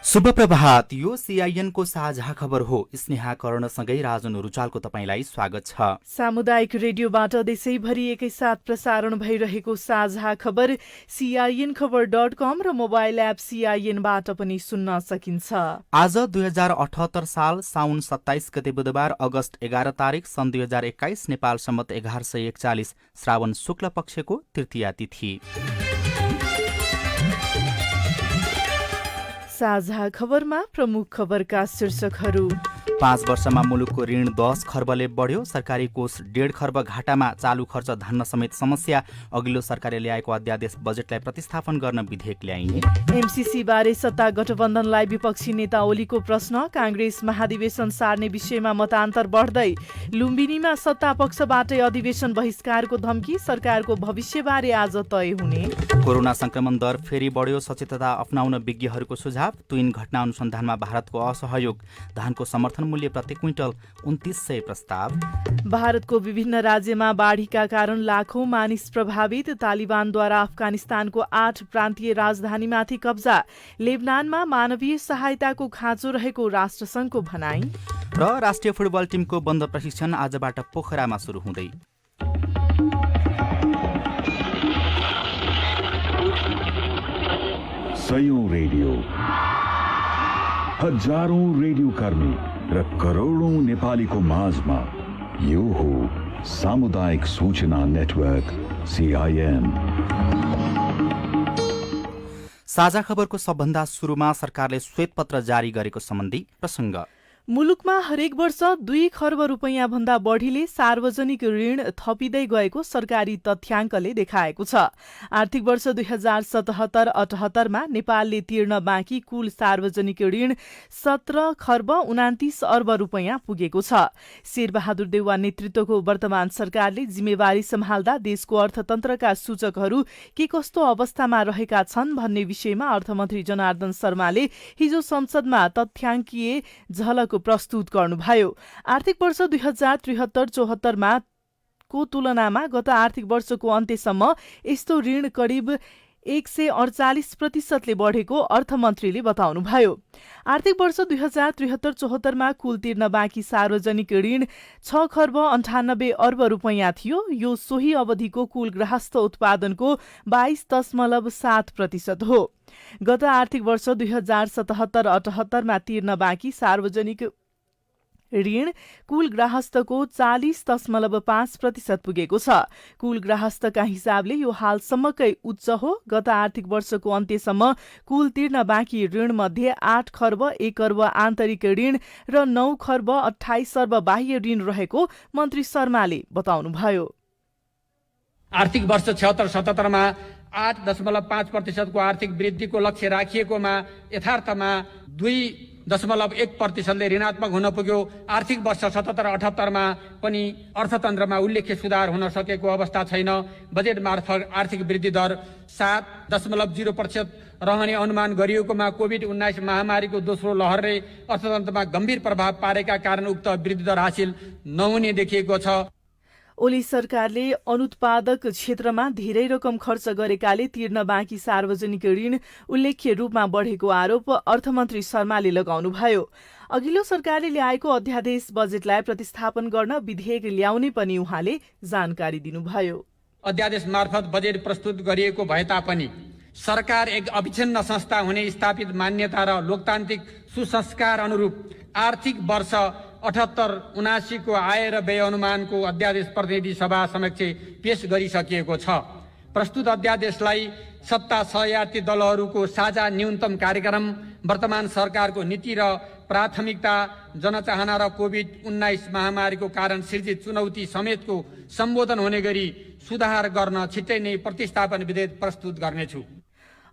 शुभ प्रभात। यो सीआईएन को साझा खबर हो। स्नेहा कर्णसँगै राजन रुचालको तपाईलाई स्वागत छ। सामुदायिक रेडियोबाट देशैभरि एकैसाथ प्रसारण भइरहेको साझा खबर सीआईएन खबर.com र मोबाइल एप सीआईएनबाट पनि सुन्न सकिन्छ। आज 2078 साल साउन 27 गते बुधबार अगस्त 11 तारिक सन् 2021 नेपाल सम्मत 1141 श्रावण शुक्ल पक्षको तृतीया तिथि। साझा खबरमा प्रमुख खबरका शीर्षकहरू। 5 वर्षमा मुलुकको ऋण 10 खर्बले बढ्यो। सरकारी कोष 1.5 खर्ब घाटामा। चालु खर्च धान्न समेत समस्या। अघिल्लो सरकारले ल्याएको अध्यादेश बजेटलाई प्रतिस्थापन गर्न विधेयक ल्याइने। एमसीसी बारे सत्ता गठबन्धनलाई विपक्षी नेता ओलीको प्रश्न। कांग्रेस महाधिवेशन सार्ने विषयमा मतान्तर बढ्दै। लुम्बिनीमा सत्ता पक्षबाटै अधिवेशन बहिष्कारको धम्की। सरकारको भविष्यबारे आज तय हुने। कोरोना संक्रमण दर फेरि बढ्यो। सचेतता अपनाउन विज्ञहरूको सुझाव। ट्विन घटना अनुसन्धानमा भारतको असहयोग। धानको समर्थन मूल्य प्रति क्विन्टल 2900 प्रस्ताव। भारतको विभिन्न राज्यमा बाढीका कारण लाखौं मानिस प्रभावित। तालिबानद्वारा अफगानिस्तानको 8 प्रान्तीय राजधानीमाथि कब्जा। लेबनानमा मानवीय सहायताको खाँचो रहेको राष्ट्रसङ्घको भनाई। र राष्ट्रिय फुटबल टिमको बन्द प्रशिक्षण आजबाट पोखरामा सुरु हुँदै। सयौं रेडियो, हजारौं रेडियो कर्मी र करोडौं नेपालीको माझमा यो हो सामुदायिक सूचना नेटवर्क सीआईएन। साझा खबरको सबभन्दा सुरुमा सरकारले श्वेतपत्र जारी गरेको सम्बन्धी प्रसङ्ग। मुलुकमा हरेक वर्ष 2 खर्ब रुपैयाँ भन्दा बढीले सार्वजनिक ऋण थपिँदै गएको सरकारी तथ्याङ्कले देखाएको छ। आर्थिक वर्ष 2077-78मा नेपालले तिर्न बाँकी कुल सार्वजनिक ऋण 17 खर्ब 29 अर्ब रुपैयाँ पुगेको छ। शेरबहादुर देउवा नेतृत्वको वर्तमान सरकारले जिम्मेवारी सम्हाल्दा देशको अर्थतन्त्रका सूचकहरू के कस्तो अवस्थामा रहेका छन् भन्ने विषयमा अर्थमन्त्री जनार्दन शर्माले हिजो संसदमा तथ्याङ्कीय झलक प्रस्तुत गर्नुभयो। आर्थिक वर्ष 2073-74मा को तुलनामा गत आर्थिक वर्षको अन्त्यसम्म यस्तो ऋण करिब 148% बढेको अर्थमन्त्रीले बताउनुभयो। आर्थिक वर्ष 2073-74मा कुल तिर्न बाँकी सार्वजनिक ऋण 6 खर्ब 98 अर्ब रुपैयाँ थियो। यो सोही अवधिको कुल गृहस्थ उत्पादनको 22.7% हो। गत आर्थिक वर्ष 2077-78मा तिर्न बाँकी सार्वजनिक ऋण कुल ग्राहस्थको 40.5% पुगेको छ। कुल ग्राहस्थका हिसाबले यो हालसम्मकै उच्च हो। गत आर्थिक वर्षको अन्त्यसम्म कुल तिर्न बाँकी ऋण मध्ये 8 खर्ब 1 अर्ब आन्तरिक ऋण र 9 खर्ब 28 अर्ब बाह्य ऋण रहेको मन्त्री शर्माले बताउनुभयो। आर्थिक वर्ष 76-77मा 8.5% को आर्थिक वृद्धिको लक्ष्य राखिएकोमा यथार्थमा 2.1% ऋणात्मक हुन पुग्यो। आर्थिक वर्ष 77-78मा पनि अर्थतन्त्रमा उल्लेख्य सुधार हुन सकेको अवस्था छैन। बजेट मार्फत आर्थिक वृद्धि दर 7.0% रहने अनुमान गरिएकोमा कोभिड-19 महामारीको दोस्रो लहरले अर्थतन्त्रमा गम्भीर प्रभाव पारेका कारण उक्त वृद्धि दर हासिल नहुने देखिएको छ। ओली सरकारले अनुत्पादक क्षेत्रमा धेरै रकम खर्च गरेकाले तिर्न बाँकी सार्वजनिक ऋण उल्लेख्य रूपमा बढेको आरोप अर्थमन्त्री शर्माले लगाउनुभयो। अघिल्लो सरकारले ल्याएको अध्यादेश बजेटलाई प्रतिस्थापन गर्न विधेयक ल्याउने पनि उहाँले जानकारी दिनुभयो। अध्यादेश मार्फत बजेट प्रस्तुत गरिएको भए तापनि सरकार एक अविच्छिन्न संस्था हुने स्थापित मान्यता र लोकतान्त्रिक सुसंस्कार अनुरूप आर्थिक वर्ष 78-79 को आय र व्यय अनुमानको अध्यादेश प्रतिनिधि सभा समक्ष पेश गरिसकिएको छ। प्रस्तुत अध्यादेशलाई सत्ता सहयात्री दलहरूको साझा न्यूनतम कार्यक्रम, वर्तमान सरकारको नीति र प्राथमिकता, जनचाहना र कोभिड-19 महामारीको कारण सृजित चुनौती समेतको सम्बोधन हुने गरी सुधार गर्न छिट्टै नै प्रतिस्थापन विधेयक प्रस्तुत गर्नेछु।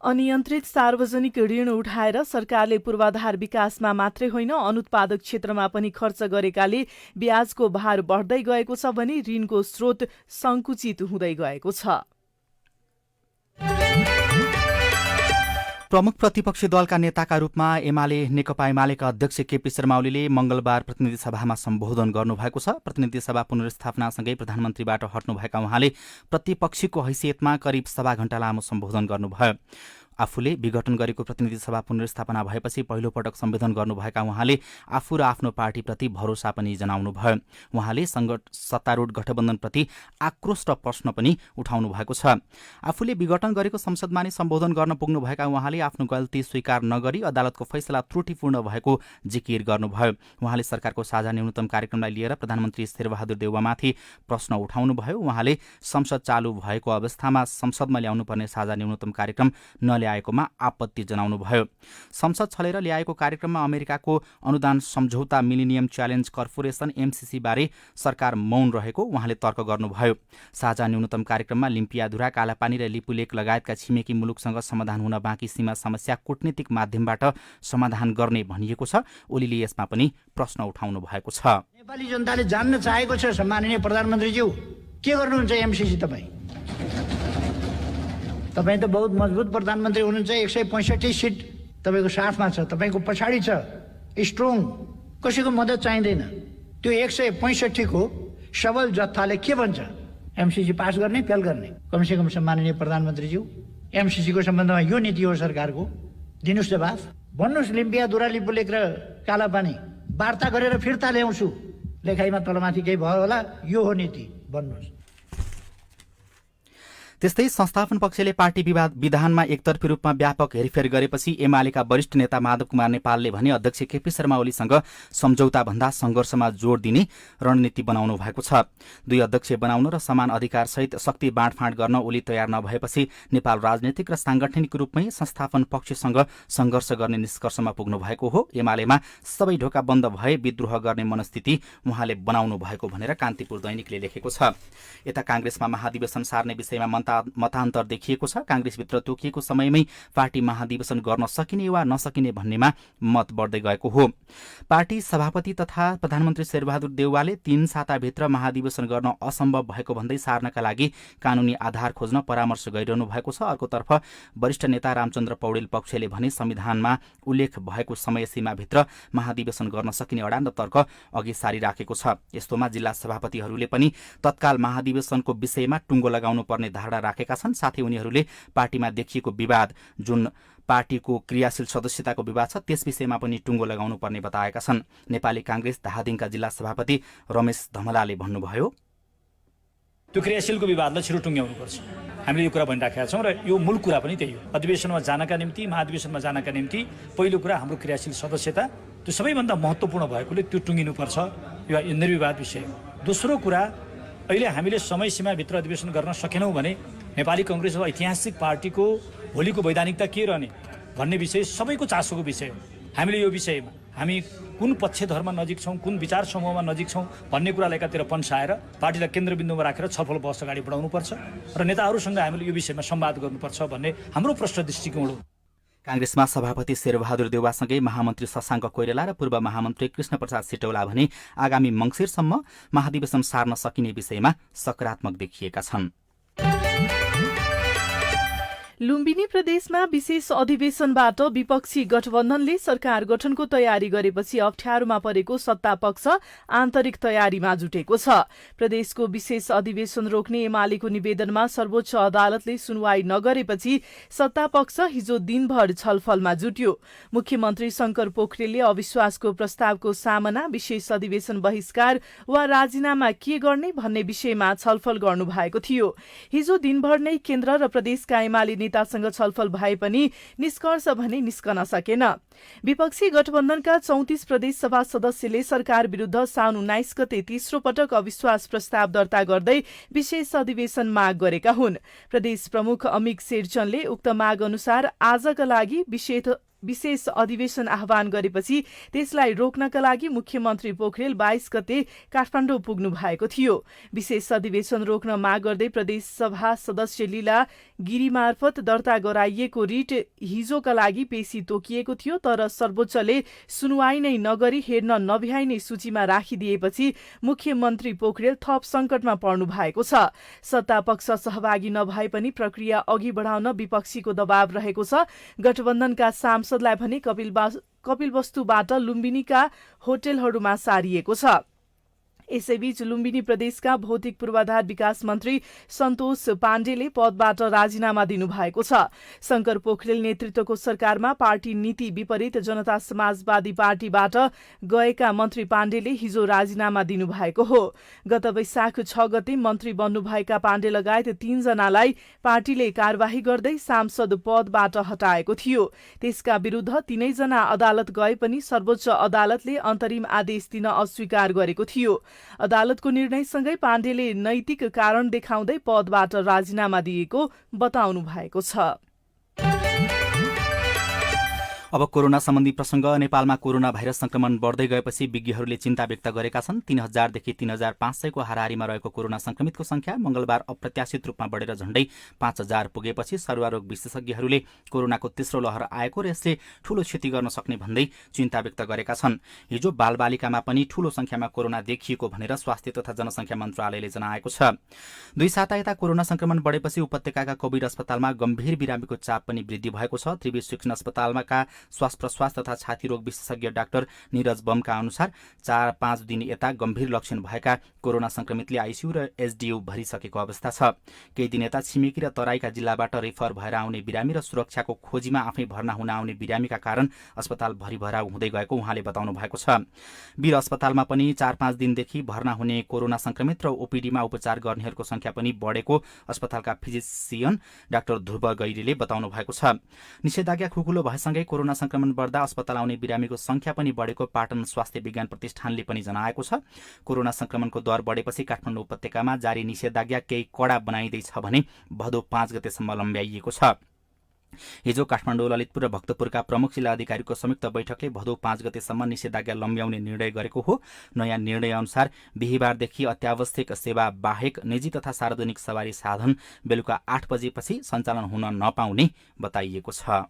अनियन्त्रित सार्वजनिक ऋण उठाएर सरकारले पूर्वाधार विकासमा मात्रै होइन अनुत्पादक क्षेत्रमा पनि खर्च गरेकाले ब्याजको भार बढ्दै गएको छ भने ऋणको स्रोत संकुचित हुँदै गएको छ। प्रमुख प्रतिपक्षी दलका नेताका रूपमा एमाले नेकपा एमालेका अध्यक्ष केपी शर्मा ओलीले मंगलबार प्रतिनिधि सभामा सम्बोधन गर्नुभएको छ। प्रतिनिधि सभा पुनर्स्थापनासँगै प्रधानमन्त्रीबाट हट्नुभएका उहाँले प्रतिपक्षीको हैसियतमा करिब 1.5 घण्टा लामो सम्बोधन गर्नुभयो। आफूले विघटन गरेको प्रतिनिधि सभा पुनर्स्थापना भएपछि पहिलो पटक सम्बोधन गर्नुभएका उहाँले आफू र आफ्नो पार्टीप्रति भरोसा पनि जनाउनुभयो। उहाँले सत्तारूढ गठबन्धनप्रति आक्रोश र प्रश्न पनि उठाउनु भएको छ। आफूले विघटन गरेको संसदमा नै सम्बोधन गर्न पुग्नुभएका उहाँले आफ्नो गल्ती स्वीकार नगरी अदालतको फैसला त्रुटिपूर्ण भएको जिकिर गर्नुभयो। उहाँले सरकारको साझा न्यूनतम कार्यक्रमलाई लिएर प्रधानमन्त्री शेरबहादुर देउवामाथि प्रश्न उठाउनुभयो। उहाँले संसद चालु भएको अवस्थामा संसदमा ल्याउनुपर्ने साझा न्यूनतम कार्यक्रम नल्याएकोमा आपत्ति जनाउनुभयो। संसद छलेर ल्याएको कार्यक्रममा अमेरिकाको अनुदान सम्झौता मिलेनियम च्यालेन्ज कर्पोरेसन MCC बारे सरकार मौन रहेको उहाँले तर्क गर्नुभयो। साझा न्यूनतम कार्यक्रममा लिम्पियाधुरा, कालापानी र लिपुलेक लगायतका छिमेकी मुलुकसँग समाधान हुन बाँकी सीमा समस्या कूटनीतिक माध्यमबाट समाधान गर्ने भनिएको छ। ओलीले यसमा पनि प्रश्न उठाउनु भएको छ। नेपाली जनताले जान्न चाहेको छ सम्माननीय प्रधानमन्त्रीज्यू, के गर्नुहुन्छ MCC तपाईँ? तपाईँ त बहुत मजबुत प्रधानमन्त्री हुनुहुन्छ। 165 सिट तपाईँको साथमा छ, तपाईँको पछाडि छ, स्ट्रङ, कसैको मद्दत चाहिँदैन। त्यो 165 को सबल जत्थाले के भन्छ? MCC पास गर्ने, फेल गर्ने? कमसेकम सम्माननीय प्रधानमन्त्रीज्यू, MCC को सम्बन्धमा यो नीति हो सरकारको, दिनुहोस् जवाफ। भन्नुहोस् लिम्पियाधुरा, लिपुलेक र कालापानी वार्ता गरेर फिर्ता ल्याउँछु, लेखाइमा तलमाथि केही भयो होला, यो हो नीति, भन्नुहोस्। त्यस्तै संस्थापन पक्षले पार्टी विधानमा एकतर्फी रूपमा व्यापक हेरफेर गरेपछि एमालेका वरिष्ठ नेता माधव कुमार नेपालले भने अध्यक्ष केपी शर्मा ओलीसँग सम्झौताभन्दा सङ्घर्षमा जोड दिने रणनीति बनाउनु भएको छ। दुई अध्यक्ष बनाउन र समान अधिकारसहित शक्ति बाँडफाँड गर्न ओली तयार नभएपछि नेपाल राजनैतिक र साङ्गठनिक रूपमै संस्थापन पक्षसँग सङ्घर्ष गर्ने निष्कर्षमा पुग्नु भएको हो। एमालेमा सबै ढोका बन्द भए विद्रोह गर्ने मनस्थिति उहाँले बनाउनु भएको भनेर कान्तिपुर दैनिकले लेखेको छ। यता काङ्ग्रेसमा महाधिवेशन सार्ने विषयमा मतान्तर देखिएको छ। काङ्ग्रेसभित्र तोकिएको समयमै पार्टी महाधिवेशन गर्न सकिने वा नसकिने भन्नेमा मत बढ्दै गएको हो। पार्टी सभापति तथा प्रधानमन्त्री शेरबहादुर देउवाले 3 साताभित्र महाधिवेशन गर्न असम्भव भएको भन्दै सार्नका लागि कानूनी आधार खोज्न परामर्श गरिरहनु भएको छ। अर्कोतर्फ वरिष्ठ नेता रामचन्द्र पौडेल पक्षले भने संविधानमा उल्लेख भएको समय सीमाभित्र महाधिवेशन गर्न सकिने अडान र तर्क अघि सारिराखेको छ। यस्तोमा जिल्ला सभापतिहरूले पनि तत्काल महाधिवेशनको विषयमा टुङ्गो लगाउनु पर्ने धारणा राखेका छन्। साथै उनीहरूले पार्टीमा देखिएको विवाद, जुन पार्टीको क्रियाशील सदस्यताको विवाद छ, त्यस विषयमा पनि टुङ्गो लगाउनु पर्ने बताएका छन्। नेपाली काङ्ग्रेस धादिङका जिल्ला सभापति रमेश धमलाले भन्नुभयो, त्यो क्रियाशीलको विवादलाई छिटो टुङ्ग्याउनुपर्छ। हामीले यो कुरा भनिराखेका छौँ र यो मूल कुरा पनि त्यही हो। अधिवेशनमा जानका निम्ति, महाधिवेशनमा जानका निम्ति पहिलो कुरा हाम्रो क्रियाशील सदस्यता, त्यो सबैभन्दा महत्त्वपूर्ण भएकोले त्यो टुङ्गिनुपर्छ, यो निर्विवाद विषय हो। दोस्रो कुरा, अहिले हामीले समय सीमाभित्र अधिवेशन गर्न सकेनौँ भने नेपाली काङ्ग्रेस वा ऐतिहासिक पार्टीको भोलिको वैधानिकता के रहने भन्ने विषय सबैको चासोको विषय हो। हामीले यो विषयमा हामी कुन पक्षधर्म नजिक छौँ, कुन विचार समूहमा नजिक छौँ भन्ने कुरालाई एकातिर पन्साएर पार्टीलाई केन्द्रबिन्दुमा राखेर छलफल बहस अगाडि बढाउनुपर्छ र नेताहरूसँग हामीले यो विषयमा संवाद गर्नुपर्छ भन्ने हाम्रो प्रश्न दृष्टिकोण हो। काङ्ग्रेसमा सभापति शेरबहादुर देउवासँगै महामन्त्री शशाङ्क कोइराला र पूर्व महामन्त्री कृष्णप्रसाद सिटौला भने आगामी मङ्सिरसम्म महाधिवेशन सार्न सकिने विषयमा सकारात्मक देखिएका छन्। लुम्बिनी प्रदेशमा विशेष अधिवेशनबाट विपक्षी गठबन्धनले सरकार गठनको तयारी गरेपछि अप्ठ्यारोमा परेको सत्तापक्ष आन्तरिक तयारीमा जुटेको छ। प्रदेशको विशेष अधिवेशन रोक्ने एमालेको निवेदनमा सर्वोच्च अदालतले सुनवाई नगरेपछि सत्तापक्ष हिजो दिनभर छलफलमा जुट्यो। मुख्यमन्त्री शंकर पोखरेलले अविश्वासको प्रस्तावको सामना, विशेष अधिवेशन बहिष्कार वा राजीनामा के गर्ने भन्ने विषयमा छलफल गर्नुभएको थियो। हिजो दिनभर नै केन्द्र र प्रदेशका एमाले नेतासँग छलफल भए पनि निष्कर्ष भने निस्कन सकेन। विपक्षी गठबन्धनका 34 प्रदेश सभा सदस्यले सरकार विरूद्ध साउन 19 गते तेस्रो पटक अविश्वास प्रस्ताव दर्ता गर्दै विशेष अधिवेशन माग गरेका हुन्। प्रदेश प्रमुख अमिक शेरचनले उक्त माग अनुसार आजका लागि विशेष अधिवेशन आह्वान गरेपछि त्यसलाई रोक्नका लागि मुख्यमन्त्री पोखरेल 22 गते काठमाडौँ पुग्नु भएको थियो। विशेष अधिवेशन रोक्न माग गर्दै प्रदेश सभा सदस्य लीला गिरी मार्फत दर्ता गराइएको रिट हिजोका लागि पेशी तोकिएको थियो, तर सर्वोच्चले सुनवाई नै नगरी हेर्न नभ्याइने सूचीमा राखिदिएपछि मुख्यमन्त्री पोखरेल थप संकटमा पर्नु भएको छ। सत्तापक्ष सहभागी नभए पनि प्रक्रिया अघि बढाउन विपक्षीको दबाव रहेको छ। गठबन्धनका सांसदलाई भने कपिलवस्तुबाट लुम्बिनीका होटलहरूमा सारिएको छ। यसैबीच लुम्बिनी प्रदेशका भौतिक पूर्वाधार विकास मन्त्री सन्तोष पाण्डेले पदबाट राजीनामा दिनुभएको छ। शंकर पोखरेल नेतृत्वको सरकारमा पार्टी नीति विपरीत जनता समाजवादी पार्टीबाट गएका मन्त्री पाण्डेले हिजो राजीनामा दिनुभएको हो। गत वैशाख 6 गते मन्त्री बन्नुभएका पाण्डे लगायत 3 जनालाई पार्टीले कार्यवाही गर्दै सांसद पदबाट हटाएको थियो। त्यसका विरुद्ध 3 जना अदालत गए पनि सर्वोच्च अदालतले अन्तरिम आदेश दिन अस्वीकार गरेको थियो। अदालतको निर्णयसँगै पाण्डेले नैतिक कारण देखाउँदै पदबाट राजीनामा दिएको बताउनु भएको छ। अब कोरोना सम्बन्धी प्रसंग। नेपालमा कोरोना भाइरस संक्रमण बढ्दै गएपछि विज्ञहरूले चिन्ता व्यक्त गरेका छन्। 3000 देखि 3500 को हाराहारीमा रहेको कोरोना संक्रमितको संख्या मंगलबार अप्रत्याशित रूपमा बढेर झण्डै 5000 पुगेपछि सर्वरोग विशेषज्ञहरूले कोरोनाको तेस्रो लहर आएको र यसले ठूलो क्षति गर्न सक्ने भन्दै चिन्ता व्यक्त गरेका छन्। हिजो बालबालिकामा पनि ठूलो संख्यामा कोरोना देखिएको भनेर स्वास्थ्य तथा जनसंख्या मन्त्रालयले जनाएको छ। 2 साता यता कोरोना संक्रमण बढेपछि उपत्यकाका कोभिड अस्पतालमा गम्भीर बिरामीको चाप पनि वृद्धि भएको छ। त्रिवी शिक्षण अस्पतालमा श्वास प्रश्वास तथा छाती रोग विशेषज्ञ डाक्टर निरज बमका अनुसार 4-5 दिन यता गम्भीर लक्षण भएका कोरोना संक्रमितले आईसीयू र एसडीयू भरिसकेको अवस्था छ। केही दिन यता छिमेकी र तराईका जिल्लाबाट रेफर भएर आउने बिरामी र सुरक्षाको खोजीमा आफै भर्ना हुन आउने बिरामीका कारण अस्पताल भरिभराउ हुँदै गएको उहाँले बताउनु भएको छ। वीर अस्पतालमा पनि 4-5 दिनदेखि भर्ना हुने कोरोना संक्रमित र ओपीडीमा उपचार गर्नेहरूको संख्या पनि बढेको अस्पतालका फिजिशियन डाक्टर ध्रुव गैरीले बताउनु भएको छ। निषेधाज्ञा खुकुलो भएसँगै कोरोना संक्रमण बढ्दा अस्पताल आउने बिरामीको संख्या पनि बढेको पाटन स्वास्थ्य विज्ञान प्रतिष्ठानले पनि जनाएको छ। कोरोना संक्रमणको दर बढेपछि काठमाडौँ उपत्यकामा जारी निषेधाज्ञा केही कडा बनाइँदैछ भने भदौ 5 गतेसम्म लम्ब्याइएको छ। हिजो काठमाडौँ, ललितपुर र भक्तपुरका प्रमुख जिल्ला अधिकारीको संयुक्त बैठकले भदौ 5 गतेसम्म निषेधाज्ञा लम्ब्याउने निर्णय गरेको हो। नयाँ निर्णय अनुसार बिहिबारदेखि अत्यावश्यक सेवा बाहेक निजी तथा सार्वजनिक सवारी साधन बेलुका 8 बजेपछि सञ्चालन हुन नपाउने बताइएको छ।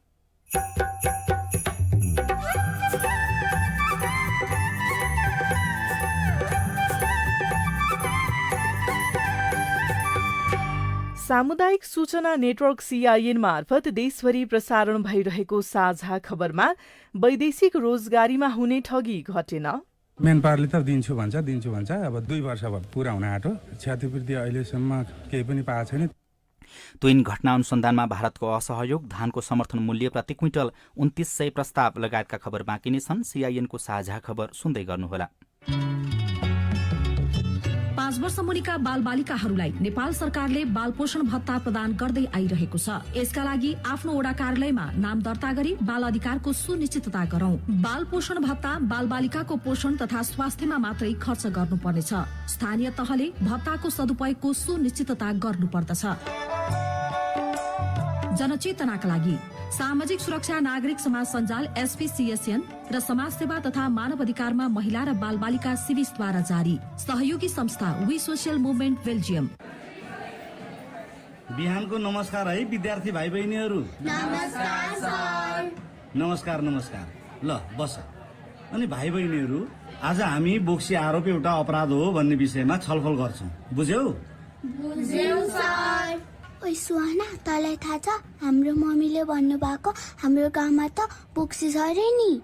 सामुदायिक सूचना नेटवर्क सीआईएन मार्फत देशभरि प्रसारण भइरहेको साझा खबरमा वैदेशिक रोजगारीमा हुने ठगी घटेन। मेन पावरले त दिन्छु भन्छ अब 2 वर्ष पुरा हुन आँटो। क्षतिपूर्ति अहिलेसम्म केही पनि पाएको छैन। त्विन घटना अनुसन्धानमा भारतको असहयोग, धानको समर्थन मूल्य प्रति क्विन्टल 2900 प्रस्ताव लगायतका खबर बाँकी नै छन्। सीआईएनको साझा खबर सुन्दै गर्नुहोला। 5 वर्ष मुनिका बालबालिकाहरूलाई नेपाल सरकारले बाल पोषण भत्ता प्रदान गर्दै आइरहेको छ। यसका लागि आफ्नो वडा कार्यालयमा नाम दर्ता गरी बाल अधिकारको सुनिश्चितता गरौं। बाल पोषण भत्ता बालबालिकाको पोषण तथा स्वास्थ्यमा मात्रै खर्च गर्नुपर्नेछ। स्थानीय तहले भत्ताको सदुपयोगको सुनिश्चितता गर्नुपर्दछ। जनचेतनाका लागि सामाजिक सुरक्षा नागरिक समाज सञ्जाल एसपीसीएसएन र समाज सेवा तथा मानव अधिकारमा महिला र बालबालिका सिविसद्वारा जारी। सहयोगी संस्था वी सोशल मुभमेन्ट बेल्जियम। बिहानको नमस्कार है विद्यार्थी भाइ बहिनीहरू। नमस्कार सर। नमस्कार। ल बस। अनि भाइ बहिनीहरू, आज हामी बोक्सी आरोप एउटा अपराध हो भन्ने विषयमा छलफल गर्छौं। बुझ्यौ? बुझ्यौ सर। ओइ सुहाना, तँलाई थाहा छ हाम्रो मम्मीले भन्नुभएको हाम्रो गाउँमा त बोक्सी सरै नि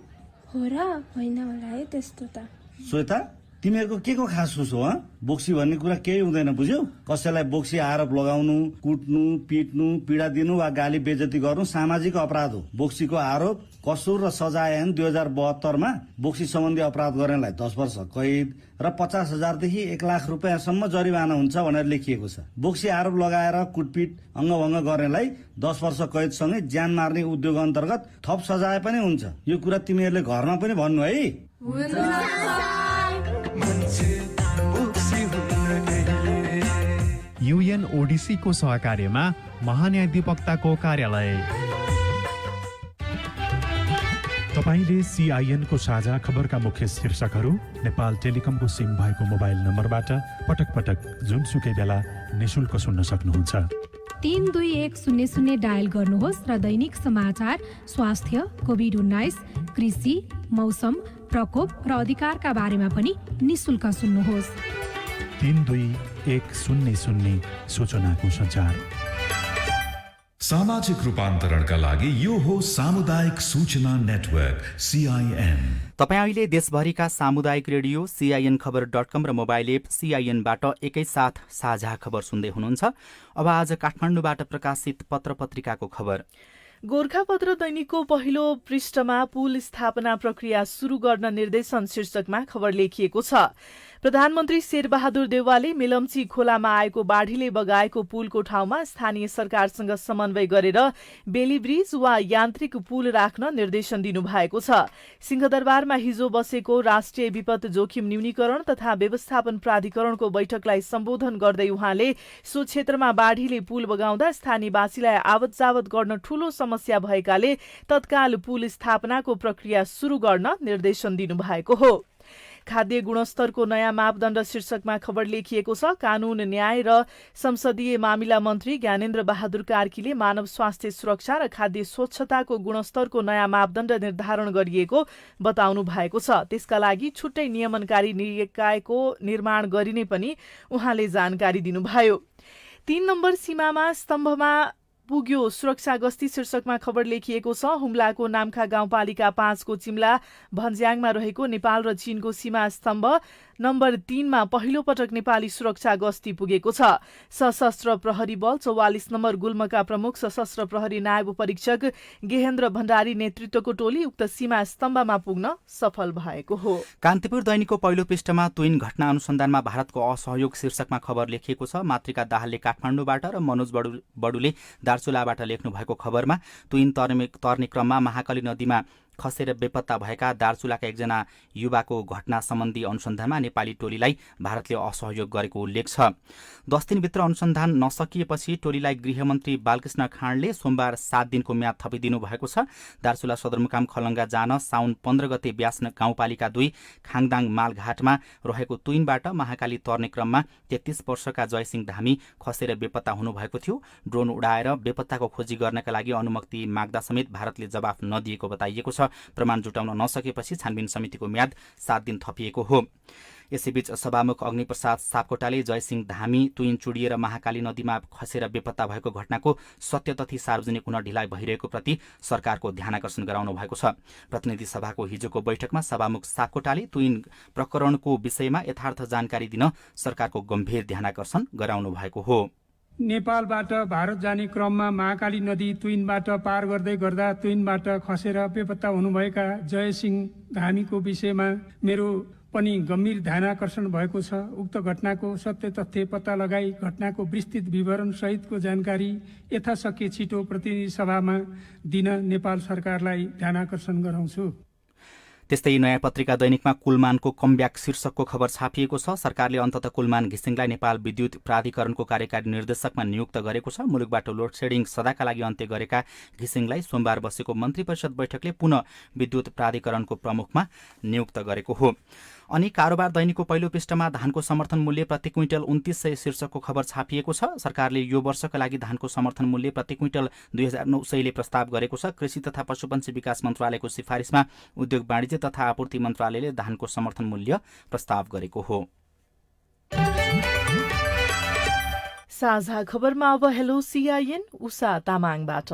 हो र? होइन होला है त्यस्तो त। श्वेता, तिमीहरूको के को खास खुस हो? बोक्सी भन्ने कुरा केही हुँदैन, बुझ्यौ? कसैलाई बोक्सी आरोप लगाउनु, कुट्नु, पिट्नु, पीडा दिनु वा गाली बेइज्जती गर्नु सामाजिक अपराध हो। बोक्सीको आरोप, कसुर र सजाय ऐन 2072 मा बोक्सी सम्बन्धी अपराध गर्नेलाई 10 वर्ष कैद र 50,000 देखि 1 लाख रुपियाँसम्म जरिवाना हुन्छ भनेर लेखिएको छ। बोक्सी आरोप लगाएर कुटपिट अङ्गभङ्ग गर्नेलाई 10 वर्ष कैदसँगै ज्यान मार्ने उद्योग अन्तर्गत थप सजाय पनि हुन्छ। यो कुरा तिमीहरूले घरमा पनि भन्नु है। यूएनओडीसी को सहकार्यमा महान्यायाधिवक्ताको कार्यालय। तपाईले सीआईएन को साझा खबरका मुख्य शीर्षकहरू नेपाल टेलिकमको सिम भएको मोबाइल नम्बरबाट पटक पटक जुनसुकै बेला निशुल्क सुन्न सक्नुहुन्छ। 32100 डायल गर्नुहोस् र दैनिक समाचार, स्वास्थ्य, कोभिड-19, कृषि, मौसम, प्रकोप र अधिकारका बारेमा पनि निशुल्क सुन्नुहोस्। 32100 सूचनाको सञ्चार। सामाजिक रूपान्तरणका लागि यो हो सामुदायिक सूचना नेटवर्क CIN। तपाईँ अहिले देशभरिका सामुदायिक रेडियो CINखबर.com र मोबाइल एप CINबाट एकैसाथ साझा खबर सुन्दै हुनुहुन्छ। अब आज काठमाडौँबाट प्रकाशित पत्र-पत्रिकाको खबर। गोरखापत्र दैनिकको पहिलो पृष्ठमा पुल स्थापना प्रक्रिया सुरु गर्न निर्देशन शीर्षकमा खबर लेखिएको छ। प्रधानमन्त्री शेरबहादुर देउवाले मेलम्ची खोलामा आएको बाढीले बगाएको पुलको ठाउँमा स्थानीय सरकारसँग समन्वय गरेर बेली ब्रिज वा यान्त्रिक पुल राख्न निर्देशन दिनुभएको छ। सिंहदरबारमा हिजो बसेको राष्ट्रिय विपद जोखिम न्यूनीकरण तथा व्यवस्थापन प्राधिकरणको बैठकलाई सम्बोधन गर्दै उहाँले सो क्षेत्रमा बाढीले पुल बगाउँदा स्थानीयवासीलाई आवत जावत गर्न ठूलो समस्या भएकाले तत्काल पुल स्थापनाको प्रक्रिया सुरु गर्न निर्देशन दिनुभएको हो। खाद्य गुणस्तरको नयाँ मापदण्ड शीर्षकमा खबर लेखिएको छ। कानून न्याय र संसदीय मामिला मन्त्री ज्ञानेन्द्र बहादुर कार्कीले मानव स्वास्थ्य सुरक्षा र खाद्य स्वच्छताको गुणस्तरको नयाँ मापदण्ड निर्धारण गरिएको बताउनु भएको छ। त्यसका लागि छुट्टै नियमनकारी निकायको निर्माण गरिने पनि उहाँले जानकारी दिनुभयो। 3 नम्बर सीमामा स्तम्भमा पुग्यो सुरक्षा गस्ती शीर्षकमा खबर लेखिएको छ। हुम्लाको नाम्खा गाउँपालिका 5 को चिम्ला भन्ज्याङमा रहेको नेपाल र चीनको सीमा स्तम्भ नम्बर 3 मा पहिलो पटक नेपाली सुरक्षा गस्ती पुगेको छ। सशस्त्र प्रहरी बल 44 नम्बर गुल्मका प्रमुख सशस्त्र प्रहरी नायब परीक्षक गेहेन्द्र भण्डारी नेतृत्वको टोली उक्त सीमा स्तम्भमा पुग्न सफल भएको हो। कान्तिपुर दैनिकको पहिलो पृष्ठमा तुइन घटना अनुसन्धानमा भारतको असहयोग शीर्षकमा खबर लेखिएको छ। मातृका दाहालले काठमाडौँबाट र मनोज बडुले दार्चुलाबाट लेख्नु भएको खबरमा तुइन तर्ने क्रममा महाकाली नदीमा खसेर बेपत्ता भएका दार्चुलाका एकजना युवाको घटना सम्बन्धी अनुसन्धानमा नेपाली टोलीलाई भारतले असहयोग गरेको उल्लेख छ। 10 दिनभित्र अनुसन्धान नसकिएपछि टोलीलाई गृहमन्त्री बालकृष्ण खाँडले सोमबार 7 दिनको म्याद थपिदिनु भएको छ। दार्चुला सदरमुकाम खलङ्गा जान साउन 15 गते ब्यास गाउँपालिका 2 खाङदाङ मालघाटमा रहेको तुइनबाट महाकाली तर्ने क्रममा 33 वर्षका जयसिंह धामी खसेर बेपत्ता हुनुभएको थियो। ड्रोन उडाएर बेपत्ताको खोजी गर्नका लागि अनुमति माग्दा समेत भारतले जवाफ नदिएको बताइएको छ। प्रमाण जुटाउन नसकेपछि छानबिन समितिको म्याद 7 दिन थपिएको हो। यसैबीच सभामुख अग्निप्रसाद सापकोटाले जयसिंह धामी तुइन चुडिएर महाकाली नदीमा खसेर बेपत्ता भएको घटनाको सत्य तथ्य सार्वजनिक हुन ढिलाइ भइरहेको प्रति सरकारको ध्यानाकर्षण गराउनु भएको छ। प्रतिनिधि सभाको हिजोको बैठकमा सभामुख सापकोटाले तुइन प्रकरणको विषयमा यथार्थ जानकारी दिन सरकारको गम्भीर ध्यानाकर्षण गराउनु भएको हो। नेपालबाट भारत जाने क्रममा महाकाली नदी तुइनबाट पार गर्दै गर्दा तुइनबाट खसेर बेपत्ता हुनुभएका जयसिंह धामीको विषयमा मेरो पनि गम्भीर ध्यानाकर्षण भएको छ। उक्त घटनाको सत्य तथ्य पत्ता लगाई घटनाको विस्तृत विवरण सहितको जानकारी यथाशक्य छिटो प्रतिनिधि सभामा दिन नेपाल सरकारलाई ध्यानाकर्षण गराउँछु। त्यस्तै नयाँ पत्रिका दैनिकमा कुलमानको कमब्याक शीर्षकको खबर छापिएको छ। सरकारले अन्ततः कुलमान घिसिङलाई नेपाल विद्युत प्राधिकरणको कार्यकारी निर्देशकमा नियुक्त गरेको छ। मुलुकबाट लोड सेडिङ सदाका लागि अन्त्य गरेका घिसिङलाई सोमबार बसेको मन्त्री परिषद बैठकले पुनः विद्युत प्राधिकरणको प्रमुखमा नियुक्त गरेको हो। अनि कारोबार दैनिकको पहिलो पृष्ठमा धानको समर्थन मूल्य प्रति क्विन्टल 2900 शीर्षकको खबर छापिएको छ। सरकारले यो वर्षका लागि धानको समर्थन मूल्य प्रति क्विन्टल 2900 ले प्रस्ताव गरेको छ। कृषि तथा पशुपन्छी विकास मन्त्रालयको सिफारिसमा उद्योग वाणिज्य तथा आपूर्ति मन्त्रालयले धानको समर्थन मूल्य प्रस्ताव गरेको हो। साझा खबरमा अब हेलो CIN उषा तामाङबाट।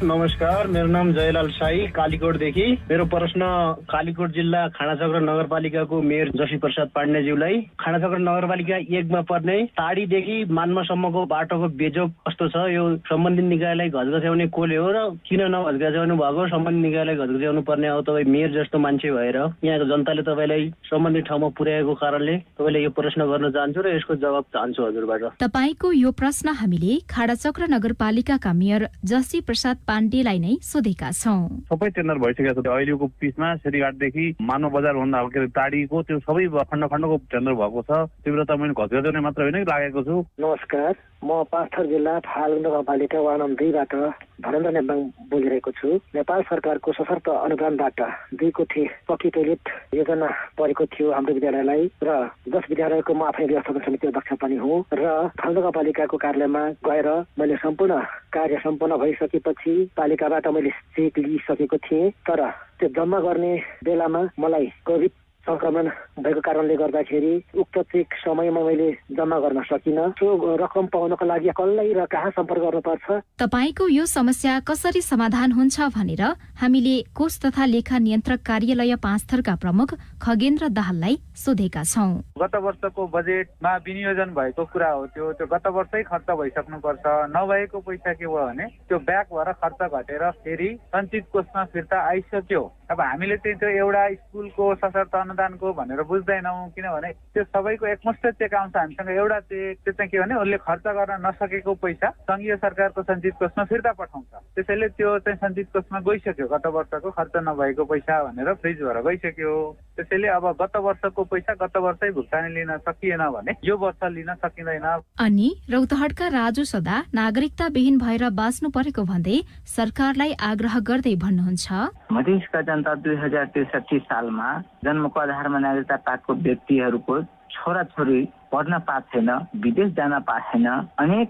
नमस्कार, मेरो नाम जयलाल साई कालीकोटदेखि। मेरो प्रश्न कालीकोट जिल्ला खाडाचक्र नगरपालिकाको मेयर जसी प्रसाद पाण्डेज्यूलाई। खाडाचक्र नगरपालिका 1 मा पर्ने टाढीदेखि मान्मासम्मको बाटोको बेजोग कस्तो छ? यो सम्बन्धित निकायलाई घचघच्याउने कोले हो र किन नघचघच्याउनु भएको? सम्बन्धित निकायलाई घचघच्याउनु पर्ने अब तपाईँ मेयर जस्तो मान्छे भएर यहाँको जनताले तपाईँलाई सम्बन्धित ठाउँमा पुर्याएको कारणले तपाईँले यो प्रश्न गर्न चाहन्छु र यसको जवाब चाहन्छु हजुरबाट। तपाईँको यो प्रश्न हामीले खाडाचक्र नगरपालिकाका मेयर जसी प्रसाद पाण्डेलाई नै सोधेका छौं। सबै टेन्डर भइसकेको छ। अहिलेको पिचमा शेरीघाटदेखि मानव बजार भन्दा अब के टाढीको त्यो सबै खण्ड खण्डको टेन्डर भएको छ। त्यो बेला त मैले घचघच्याउने मात्र होइन लागेको छु। नमस्कार, म पाँचथर जिल्ला फालुङ नगरपालिका वार्ड नम्बर 2 बाट धनेन्द्र नेम्बाङ बोलिरहेको छु। नेपाल सरकारको सशर्त अनुदानबाट 2 कोठी पक्की टोयलेट योजना परेको थियो हाम्रो विद्यालयलाई र 10 विद्यालयको म आफै व्यवस्थापन समिति अध्यक्ष पनि हुँ र फालुङ नगरपालिकाको कार्यालयमा गएर मैले सम्पूर्ण कार्य सम्पन्न भइसकेपछि पालिकाबाट मैले चेक लिइसकेको थिएँ। तर त्यो जम्मा गर्ने बेलामा मलाई कोभिड संक्रमण भएको कारणले गर्दाखेरि उक्त चेक समयमा मैले जम्मा गर्न सकिनँ। त्यो रकम पाउनको लागि कसलाई र कहाँ सम्पर्क गर्नुपर्छ? तपाईको यो समस्या कसरी समाधान हुन्छ भनेर हामीले कोष तथा लेखा नियन्त्रक कार्यालय 5 थरका प्रमुख खगेन्द्र दाहाललाई सोधेका छौं। गत वर्षको बजेटमा विनियोजन भएको कुरा हो, त्यो गत वर्षै खर्च भइसक्नुपर्छ। नभएको पैसा के भयो भने त्यो ब्याक भएर खर्च घटेर फेरि सञ्चित कोषमा फिर्ता आइसक्यो। अब हामीले चाहिँ त्यो एउटा स्कुलको सशर्त अनुदानको भनेर बुझ्दैनौँ, किनभने त्यो सबैको एकमुष्ट चेक आउँछ हामीसँग। एउटा चेक त्यो चाहिँ के भने उसले खर्च गर्न नसकेको पैसा सङ्घीय सरकारको सञ्चित कोषमा फिर्ता पठाउँछ। त्यसैले त्यो चाहिँ सञ्चित कोषमा गइसक्यो, गत वर्षको खर्च नभएको पैसा भनेर फ्रिज भएर गइसक्यो। त्यसैले अब गत वर्षको पैसा गत वर्षै भुक्तानी लिन सकिएन भने यो वर्ष लिन सकिँदैन। अनि रौतहटका राजु सदा नागरिकता विहीन भएर बाँच्नु परेको भन्दै सरकारलाई आग्रह गर्दै भन्नुहुन्छ, मधेसका जनता 2063 सालमा जन्मको आधारमा नागरिकता पाएको व्यक्तिहरूको छोराछोरी पढ्न पाएको छैन, विदेश जान पाएको छैन, अनेक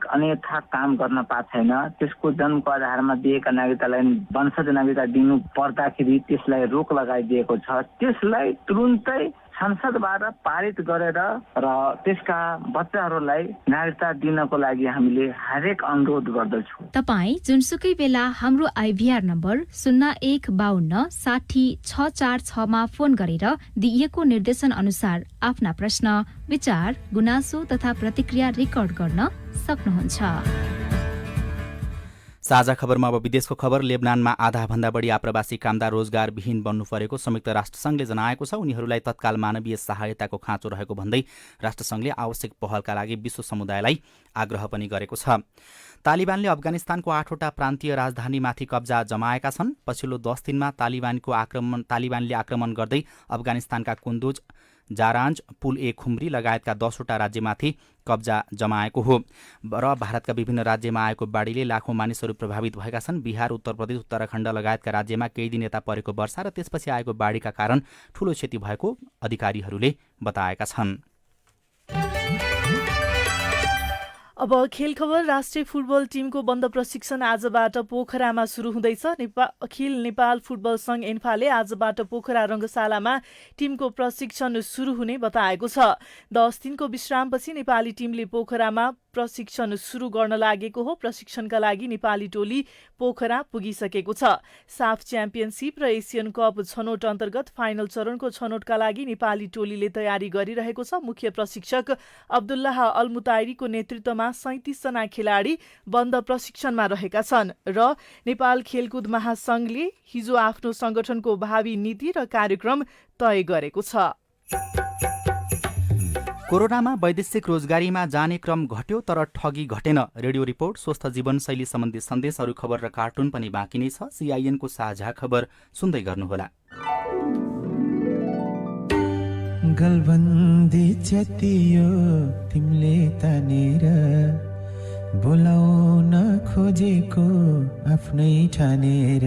काम गर्न पाएको छैन। त्यसको जन्मको आधारमा दिएका नागरिकतालाई वंशज नागरिकता दिनु पर्दाखेरि त्यसलाई रोक लगाइदिएको छ। त्यसलाई तुरुन्तै संसदबाट पारित गरेर र त्यसका बच्चाहरूलाई नागरिकता दिनको लागि हामीले हरेक अनुरोध गर्दछौँ। तपाईँ जुनसुकै बेला हाम्रो आइभीआर नम्बर 0152606646 मा फोन गरेर दिइएको निर्देशन अनुसार आफ्ना प्रश्न, विचार, गुनासो तथा प्रतिक्रिया रेकर्ड गर्न सक्नुहुन्छ। साझा खबरमा अब विदेशको खबर। लेबनानमा आधाभन्दा बढी आप्रवासी कामदार रोजगारविहीन बन्नु परेको संयुक्त राष्ट्रसङ्घले जनाएको छ। उनीहरूलाई तत्काल मानवीय सहायताको खाँचो रहेको भन्दै राष्ट्रसङ्घले आवश्यक पहलका लागि विश्व समुदायलाई आग्रह पनि गरेको छ। तालिबानले अफगानिस्तानको 8वटा प्रान्तीय राजधानीमाथि कब्जा जमाएका छन्। पछिल्लो 10 दिनमा तालिबानले आक्रमण गर्दै अफगानिस्तानका कुन्दुज, जारान्ज, पुल ए खुम्री लगायतका 10वटा राज्यमाथि कब्जा जमाएको हो र भारतका विभिन्न राज्यमा आएको बाढीले लाखौं मानिसहरू प्रभावित भएका छन्। बिहार, उत्तर प्रदेश, उत्तराखण्ड लगायतका राज्यमा केही दिन यता परेको वर्षा र त्यसपछि आएको बाढीका कारण ठूलो क्षति भएको अधिकारीहरूले बताएका छन्। अब खेल खबर। राष्ट्रिय फुटबल टिमको बन्द प्रशिक्षण आजबाट पोखरामा सुरु हुँदैछ। अखिल नेपाल फुटबल संघ एन्फाले आजबाट पोखरा रङ्गशालामा टिमको प्रशिक्षण सुरु हुने बताएको छ। 10 दिनको विश्रामपछि नेपाली टिमले पोखरामा प्रशिक्षण सुरु गर्न लागेको हो। प्रशिक्षणका लागि नेपाली टोली पोखरा पुगिसकेको छ। साफ च्याम्पियनसिप र एसियन कप छनौट अन्तर्गत फाइनल चरणको छनौटका लागि नेपाली टोलीले तयारी गरिरहेको छ। मुख्य प्रशिक्षक अब्दुल्लाह अलमुताइरीको नेतृत्वमा 37 जना खेलाडी बन्द प्रशिक्षणमा रहेका छन् र नेपाल खेलकुद महासंघले हिजो आफ्नो संगठनको भावी नीति र कार्यक्रम तय गरेको छ। कोरोनामा वैदेशिक रोजगारीमा जाने क्रम घट्यो तर ठगी घटेन। रेडियो रिपोर्ट, स्वस्थ जीवनशैली सम्बन्धी सन्देश, अरू खबर र कार्टुन पनि बाँकी नै छ। सीआईएनको साझा खबर सुन्दै गर्नुहोला। गलबन्दी च्यातियो तिमीले तानेर, बोलाउन खोजेको आफ्नै ठानेर।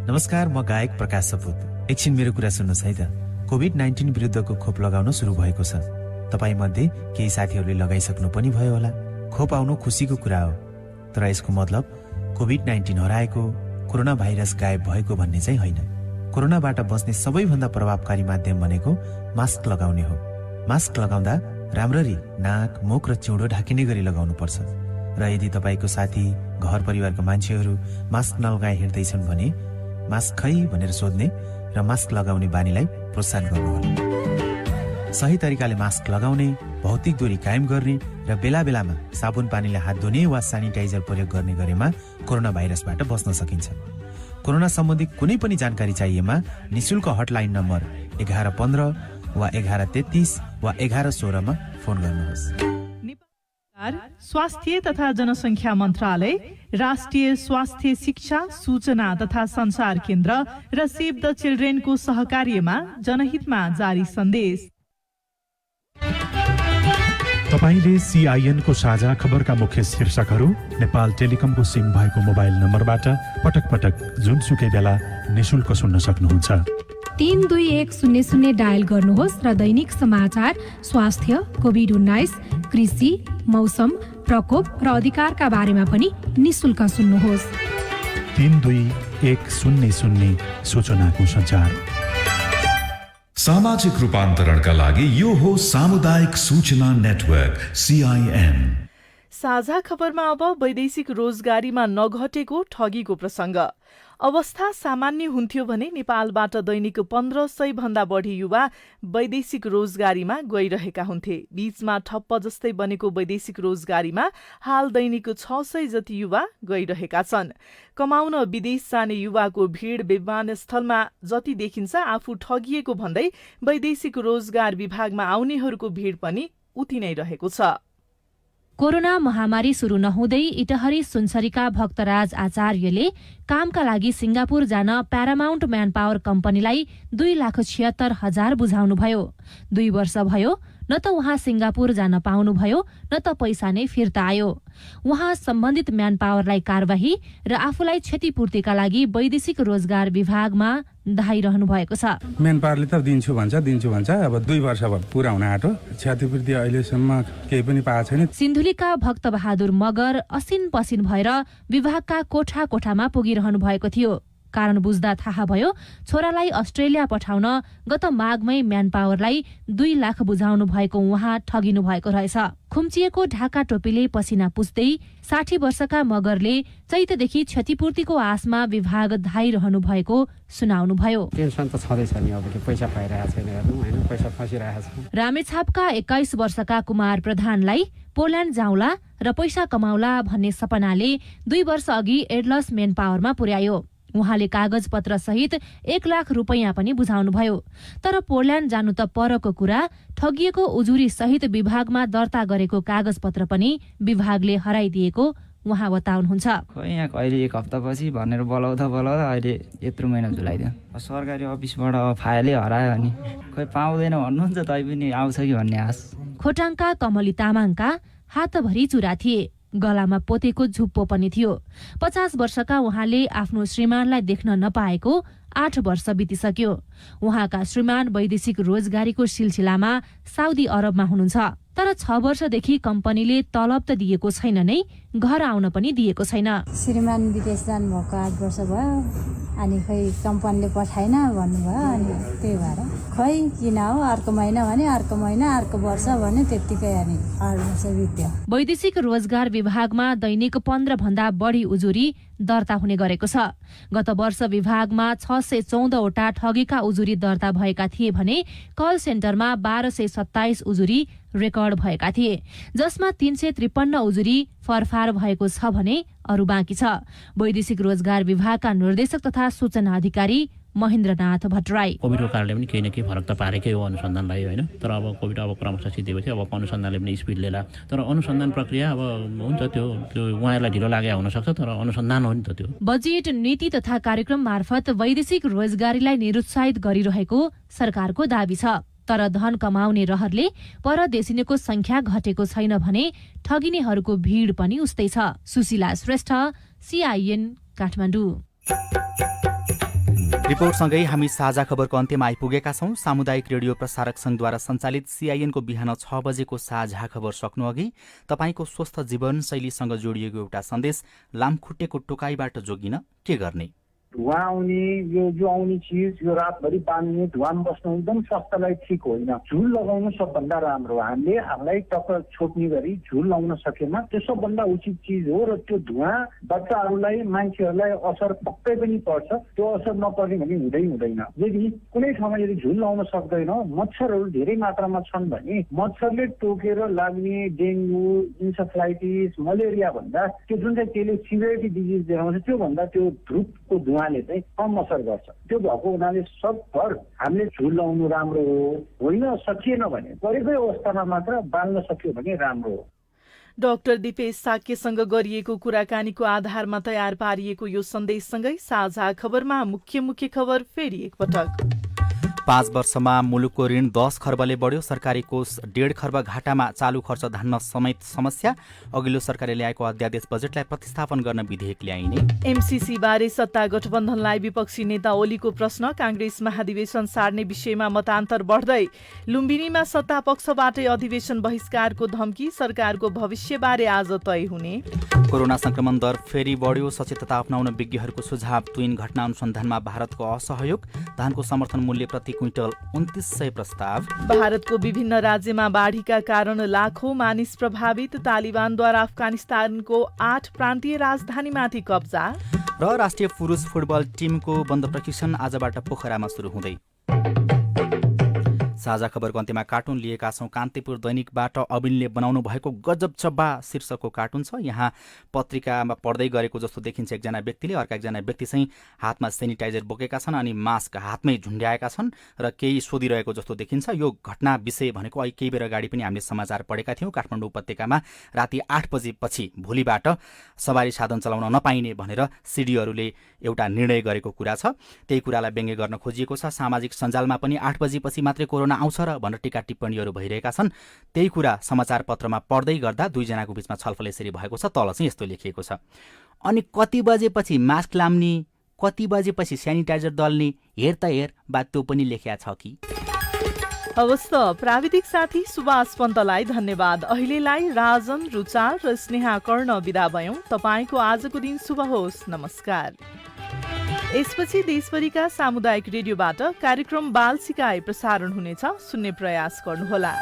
नमस्कार, म गायक प्रकाश सपुत। एकछिन मेरो कुरा सुन्नुहोस् है त। कोभिड-19 विरुद्धको खोप लगाउन सुरु भएको छ। तपाईँ मध्ये केही साथीहरूले लगाइसक्नु पनि भयो होला। खोप आउनु खुसीको कुरा हो, तर यसको मतलब कोभिड-19 हराएको, कोरोना भाइरस गायब भएको भन्ने चाहिँ होइन। कोरोनाबाट बच्ने सबैभन्दा प्रभावकारी माध्यम भनेको मास्क लगाउने हो। मास्क लगाउँदा राम्ररी नाक, मुख र चिउँडो ढाकिने गरी लगाउनुपर्छ। र यदि तपाईँको साथी, घर परिवारको मान्छेहरू मास्क नलगाए हिँड्दैछन् भने मास्क खै भनेर सोध्ने र मास्क लगाउने बानीलाई प्रोत्साहन गर्नुहोला। सही तरिकाले मास्क लगाउने, भौतिक दूरी कायम गर्ने र बेला बेलामा साबुन पानीले हात धुने वा सेनिटाइजर प्रयोग गर्ने गरेमा कोरोना भाइरसबाट बच्न सकिन्छ। कोरोना सम्बन्धी कुनै पनि जानकारी चाहिएमा निशुल्क हटलाइन नम्बर 1115 वा 1133 वा 1116 मा फोन गर्नुहोस्। स्वास्थ्य तथा जनसङ्ख्या मन्त्रालय, राष्ट्रिय स्वास्थ्य शिक्षा, सूचना तथा संचार केन्द्र र सेभ द चिल्ड्रेनको सहकार्यमा जनहितमा जारी सन्देश। तपाईले सीआईएनको साझा खबरका मुख्य शीर्षकहरू नेपाल टेलिकमको सिम भएको मोबाइल नम्बरबाट पटक पटक जुनसुकै बेला निशुल्क सुन्न सक्नुहुन्छ। 32100 डायल गर्नुहोस् र दैनिक समाचार, स्वास्थ्य, कोभिड-19, कृषि, मौसम, प्रकोप र अधिकारका बारेमा पनि निशुल्क सुन्नुहोस्। 32100 सूचनाको सञ्चार। सामाजिक रूपान्तरणका लागि यो हो सामुदायिक सूचना नेटवर्क CIN। साझा खबरमा अब वैदेशिक रोजगारीमा नघटेको ठगीको प्रसंग। अवस्था सामान्य हुन्थ्यो भने नेपालबाट दैनिक 1500 भन्दा बढी युवा वैदेशिक रोजगारीमा गइरहेका हुन्थे। बीचमा ठप्प जस्तै बनेको वैदेशिक रोजगारीमा हाल दैनिक 600 जति युवा गइरहेका छन्। कमाउन विदेश जाने युवाको भीड़ विमानस्थलमा जति देखिन्छ, आफू ठगिएको भन्दै वैदेशिक रोजगार विभागमा आउनेहरूको भीड़ पनि उति नै रहेको छ। कोरोना महामारी शुरू नहुँदै इटहरी सुनसरीका भक्तराज आचार्यले कामका लागि सिंगापुर जान प्यारामाउन्ट म्यानपावर कम्पनीलाई 2,76,000 बुझाउनुभयो। 2 वर्ष भयो, न त उहाँ सिंगापुर जान पाउनुभयो न त पैसा नै फिर्ता आयो। उहाँ सम्बन्धित म्यानपावरलाई कारवाही र आफूलाई क्षतिपूर्तिका लागि वैदेशिक रोजगार विभागमा धाइरहनु भएको छ। मेन पावरले त दिन्छु भन्छ अब 2 वर्ष पुरा हुन आँटो। क्षतिपूर्ति अहिलेसम्म केही पनि पाएको छैन। सिन्धुलीका भक्तबहादुर मगर असिन पसिन भएर विभागका कोठा कोठामा पुगिरहनु भएको थियो। कारण बुझ्दा थाहा भयो छोरालाई अस्ट्रेलिया पठाउन गत माघमै म्यानपावरलाई 2 लाख बुझाउनु भएको उहाँ ठगिनु भएको रहेछ। खुम्चिएको ढाका टोपीले पसिना पुस्दै 60 वर्षका मगरले चैतदेखि क्षतिपूर्तिको आशमा विभाग धाइरहनु भएको सुनाउनुभयो। टेन्सन त छँदैछ नि, अब पैसा पाइरहेको छैन, हेर्नु हैन, पैसा फसिरहेको छ। रामेछापका 21 वर्षका कुमार प्रधानलाई पोल्यान्ड जाउँला र पैसा कमाउला भन्ने सपनाले 2 वर्ष अघि एडलस म्यानपावरमा पुर्यायो। उहाँले कागज पत्र सहित 1 लाख रुपैयाँ पनि बुझाउनुभयो। तर पोल्यान्ड जानु त परको कुरा, ठगिएको उजुरी सहित विभागमा दर्ता गरेको कागज पत्र पनि विभागले हराइदिएको उहाँ बताउनुहुन्छ। खोइ यहाँ अहिले 1 हप्तापछि भनेर बोलाउँदा अहिले यत्रो महिना झुलाइदियो। सरकारी अफिसबाट फाइलै हरायो अनि खोइ पाउँदैन भन्नुहुन्छ, तै पनि आउँछ कि भन्ने आश। खोटाङका कमली तामाङका हातभरि चुरा थिए, गलामा पोतेको झुप्पो पनि थियो। 50 वर्षका उहाँले आफ्नो श्रीमानलाई देख्न नपाएको 8 वर्ष बितिसक्यो। उहाँका श्रीमान वैदेशिक रोजगारीको सिलसिलामा साउदी अरबमा हुनुहुन्छ। तर 6 वर्षदेखि कम्पनीले तलब त दिएको छैन नै, घर आउन पनि दिएको छैन। श्रीमान विदेश जानुभएको 8 वर्ष भयो, अनि खै कम्पनीले पठाएन भन्नुभयो, अनि त्यही भएर खै किन हो, अर्को महिना भने अर्को महिना, अर्को वर्ष भने त्यत्तिकै, अनि 8 वर्ष बित्यो। वैदेशिक रोजगार विभागमा दैनिक 15 भन्दा बढी उजुरी दर्ता हुने गरेको छ। गत वर्ष विभागमा 614 वटा ठगीका उजुरी दर्ता भएका थिए भने कल सेन्टरमा 1227 उजुरी रेकर्ड भएका थिए, जसमा 353 उजुरी फरफार भएको छ भने अरू बाँकी छ। वैदेशिक रोजगार विभागका निर्देशक तथा सूचना अधिकारी महेन्द्रनाथ भट्टराई, कोभिडको कारणले पनि केही न केही फरक त पारेकै हो अनुसन्धानलाई, होइन? तर अब कोभिड क्रमशः सिद्धिएपछि अब अनुसन्धानले पनि स्पिड लिएला। तर अनुसन्धान प्रक्रिया अब हुन्छ, त्यो उहाँहरूलाई ढिलो लागे हुनसक्छ, तर अनुसन्धान हो नि त त्यो। बजेट नीति तथा कार्यक्रम मार्फत वैदेशिक रोजगारीलाई निरुत्साहित गरिरहेको सरकारको दाबी छ। तर धन कमाउने रहरले परदेशिनीको संख्या घटेको छैन भने ठगिनेहरूको भीड़ पनि उस्तै छ। सुशीला श्रेष्ठ, CIN, काठमाडौँ। रिपोर्टसँगै हामी साझा खबरको अन्त्यमा आइपुगेका छौं। सामुदायिक रेडियो प्रसारक संघद्वारा सञ्चालित CIN को बिहान 6 बजेको साझा खबर सक्नु अघि तपाईको स्वस्थ जीवनशैलीसँग जोडिएको एउटा सन्देश लामखुट्टेको टोकाइबाट जोगिन के गर्ने? धुवा आउने, यो जो आउने चिज यो रातभरि बाँध्ने, धुवामा बस्नु एकदम स्वास्थ्यलाई ठिक होइन। झुल लगाउनु सबभन्दा राम्रो। हामीले हामीलाई टक्क छोप्ने गरी झुल लाउन सकेमा त्यो सबभन्दा उचित चिज हो। र त्यो धुवा बच्चाहरूलाई, मान्छेहरूलाई असर पक्कै पनि पर्छ। त्यो असर नपर्ने भने हुँदैन। यदि कुनै ठाउँमा यदि झुल लाउन सक्दैन, मच्छरहरू धेरै मात्रामा छन् भने मच्छरले टोकेर लाग्ने डेङ्गु, इन्सेफ्लाइटिस, मलेरिया भन्दा त्यो जुन चाहिँ त्यसले सिभियरिटी डिजिज देखाउँछ, त्यो भन्दा त्यो धुपको धुवाले चाहिँ कम असर गर्छ। त्यो भएको हुनाले सबभर हामीले झुल लाउनु राम्रो हो। होइन सकिएन भने परेकै अवस्थामा मात्र बाल्न सक्यो भने राम्रो हो। डाक्टर दिपेश साक्यसँग गरिएको कुराकानीको आधारमा तयार पारिएको यो सन्देशसँगै साझा खबरमा मुख्य खबर फेरि एकपटक। 5 वर्षमा मुलुकको ऋण 10 खर्बले बढ्यो। सरकारी कोष 1.5 खर्ब घाटामा, चालु खर्च धान्न समेत समस्या। अघिल्लो सरकारले ल्याएको अध्यादेश बजेटलाई प्रतिस्थापन गर्न विधेयक ल्याइने। MCC बारे सत्ता गठबन्धनलाई विपक्षी नेता ओलीको प्रश्न। कांग्रेस महाधिवेशन सार्ने विषयमा मतान्तर बढ्दै। लुम्बिनीमा सत्ता पक्षबाटै अधिवेशन बहिष्कारको धम्की। सरकारको भविष्यबारे आज तय हुने। कोरोना संक्रमण दर फेरि बढ्यो। सचेतता अप्नाउन विज्ञहरूको सुझाव। ट्विन घटना अनुसन्धानमा भारतको असहयोग। धानको समर्थन मूल्य प्रति क्विन्टल 2900 प्रस्ताव। भारतको विभिन्न राज्यमा बाढीका कारण लाखौं मानिस प्रभावित, तालिबानद्वारा अफगानिस्तानको 8 प्रान्तीय राजधानीमाथि कब्जा। र राष्ट्रिय पुरुष फुटबल टिमको बन्द प्रशिक्षण आजबाट पोखरामा सुरु हुँदै। साझा खबरको अन्त्यमा कार्टुन लिएका छौं। कान्तिपुर दैनिकबाट अविनले बनाउनु भएको गजब चब्बा शीर्षकको कार्टुन छ। यहाँ पत्रिकामा पढ्दै गरेको जस्तो देखिन्छ एकजना व्यक्तिले, अर्का एकजना व्यक्ति चाहिँ हातमा सेनिटाइजर बोकेका छन् अनि मास्क हातमै झुन्ड्याएका छन् र केही सोधिरहेको जस्तो देखिन्छ। यो घटना विषय भनेको अहिले केही बेर अगाडि पनि हामीले समाचार पढेका थियौँ। काठमाडौँ उपत्यकामा राति 8 बजेपछि भोलिबाट सवारी साधन चलाउन नपाइने भनेर सिडिओहरूले एउटा निर्णय गरेको कुरा छ। त्यही कुरालाई व्यङ्ग्य गर्न खोजिएको छ। सामाजिक सञ्जालमा पनि 8 बजेपछि मात्रै कोरोना आउँछ र भनेर टीका टिप्पणीहरू भइरहेका छन्। त्यही कुरा समाचार पत्रमा पढ्दै गर्दा दुईजनाको बीचमा छलफल यसरी भएको छ। तल चाहिँ यस्तो लेखिएको छ, अनि कति बजेपछि मास्क लाम्ने, कति बजेपछि सेनिटाइजर दल्ने, हेर त हेर बा त्यो पनि लेखिया छ कि। हवस् त, प्राविधिक साथी सुभाष पन्तलाई धन्यवाद। अहिलेलाई राजन रुचाल र स्नेहा कर्ण बिदा भयौं। तपाईँको आजको दिन शुभ होस्। नमस्कार। यसपछि देशभरिका सामुदायिक रेडियोबाट कार्यक्रम बाल सिकाइ प्रसारण हुनेछ। सुन्ने प्रयास गर्नुहोला।